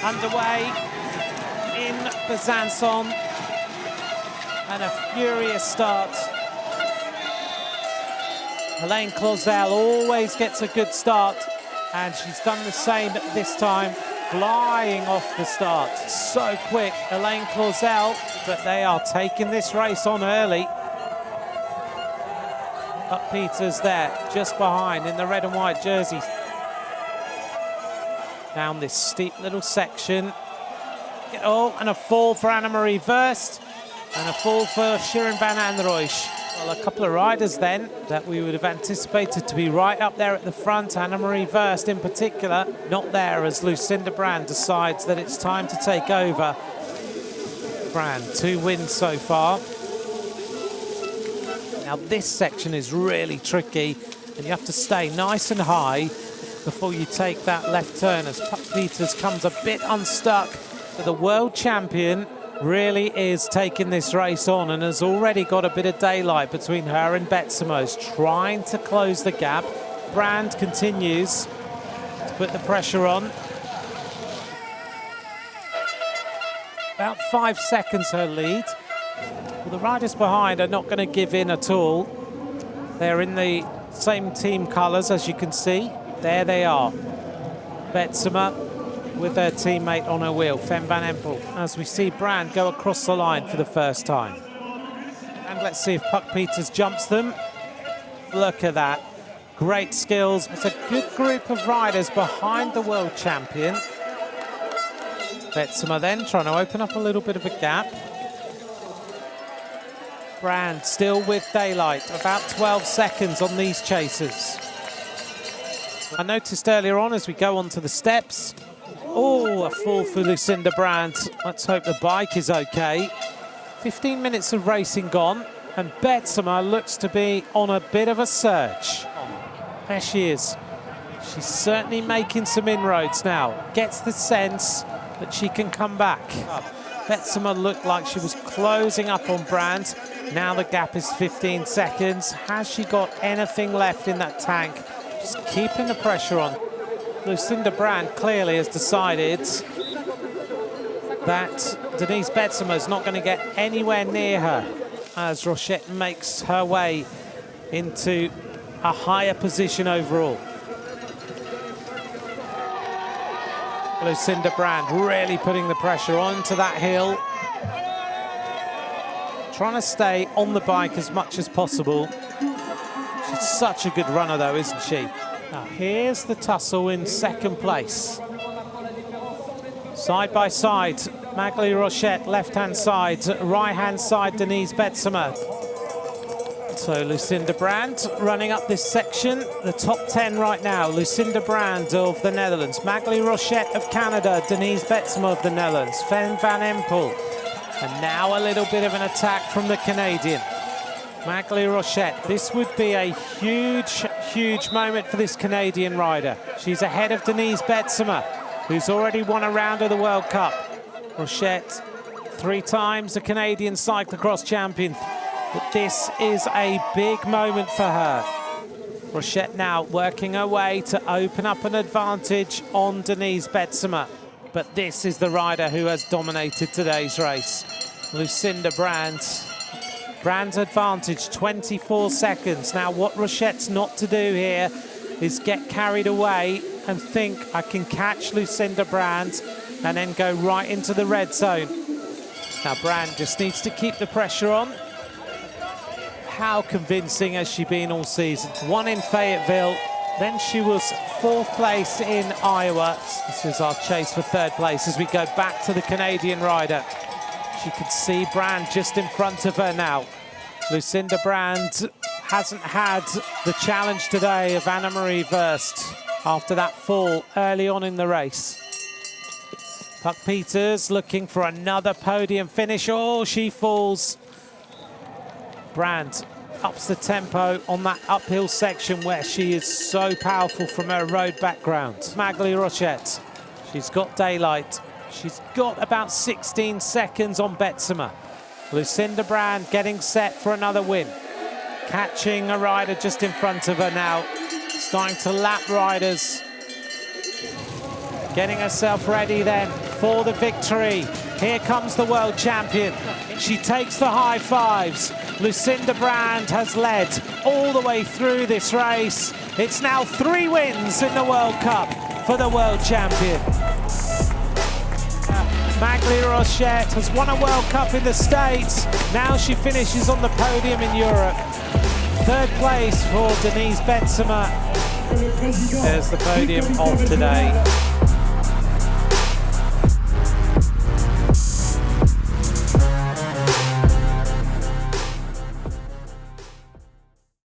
underway in Besançon, and a furious start. Elaine Clauzel always gets a good start, and she's done the same this time, flying off the start. So quick, Elaine Clauzel, but they are taking this race on early. Buck Peters there, just behind in the red and white jersey. Down this steep little section. Oh, and a fall for Annemarie Verst, and a fall for Shirin van Androoij. Well, a couple of riders then that we would have anticipated to be right up there at the front. Annemarie Verst in particular, not there as Lucinda Brand decides that it's time to take over. Brand, 2 wins so far. Now this section is really tricky, and you have to stay nice and high before you take that left turn as Buck Peters comes a bit unstuck. But the world champion really is taking this race on and has already got a bit of daylight between her and Betsema's, trying to close the gap. Brand continues to put the pressure on. About 5 seconds her lead. Well, the riders behind are not going to give in at all. They're in the same team colours, as you can see. There they are. Betsema with her teammate on her wheel, Fem van Empel, as we see Brand go across the line for the first time. And let's see if Buck Peters jumps them. Look at that. Great skills. It's a good group of riders behind the world champion. Betsema then trying to open up a little bit of a gap. Brand still with daylight, about 12 seconds on these chasers. I noticed earlier on as we go onto the steps, oh, a fall for Lucinda Brand. Let's hope the bike is okay. 15 minutes of racing gone, and Betsema looks to be on a bit of a surge. There she is. She's certainly making some inroads now. Gets the sense that she can come back. Betsema looked like she was closing up on Brand. Now the gap is 15 seconds. Has she got anything left in that tank? Just keeping the pressure on. Lucinda Brand clearly has decided that Denise Betsema is not going to get anywhere near her as Rochette makes her way into a higher position overall. Lucinda Brand really putting the pressure onto that hill. Trying to stay on the bike as much as possible. She's such a good runner though, isn't she? Now here's the tussle in second place. Side by side, Maghalie Rochette, left-hand side, right-hand side, Denise Betsema. So Lucinda Brand running up this section, the top 10 right now. Lucinda Brand of the Netherlands, Maghalie Rochette of Canada, Denise Betsema of the Netherlands, Fem van Empel. And now a little bit of an attack from the Canadian. Maghalie Rochette, this would be a huge, huge moment for this Canadian rider. She's ahead of Denise Betsema, who's already won a round of the World Cup. Rochette, 3 times a Canadian cyclocross champion. But this is a big moment for her. Rochette now working her way to open up an advantage on Denise Betsema. But this is the rider who has dominated today's race. Lucinda Brand. Brand's advantage, 24 seconds. Now what Rochette's not to do here is get carried away and think I can catch Lucinda Brand and then go right into the red zone. Now Brand just needs to keep the pressure on. How convincing has she been all season? 1 in Fayetteville, then she was 4th place in Iowa. This is our chase for 3rd place as we go back to the Canadian rider. You can see Brand just in front of her now. Lucinda Brand hasn't had the challenge today of Annemarie Verst after that fall early on in the race. Buck Peters looking for another podium finish. Oh, she falls. Brand ups the tempo on that uphill section where she is so powerful from her road background. Maghalie Rochette, she's got daylight. She's got about 16 seconds on Betsema. Lucinda Brand getting set for another win. Catching a rider just in front of her now. Starting to lap riders. Getting herself ready then for the victory. Here comes the world champion. She takes the high fives. Lucinda Brand has led all the way through this race. It's now 3 wins in the World Cup for the world champion. Maghalie Rochette has won a World Cup in the States. Now she finishes on the podium in Europe. 3rd place for Denise Betsema. There's the podium of today.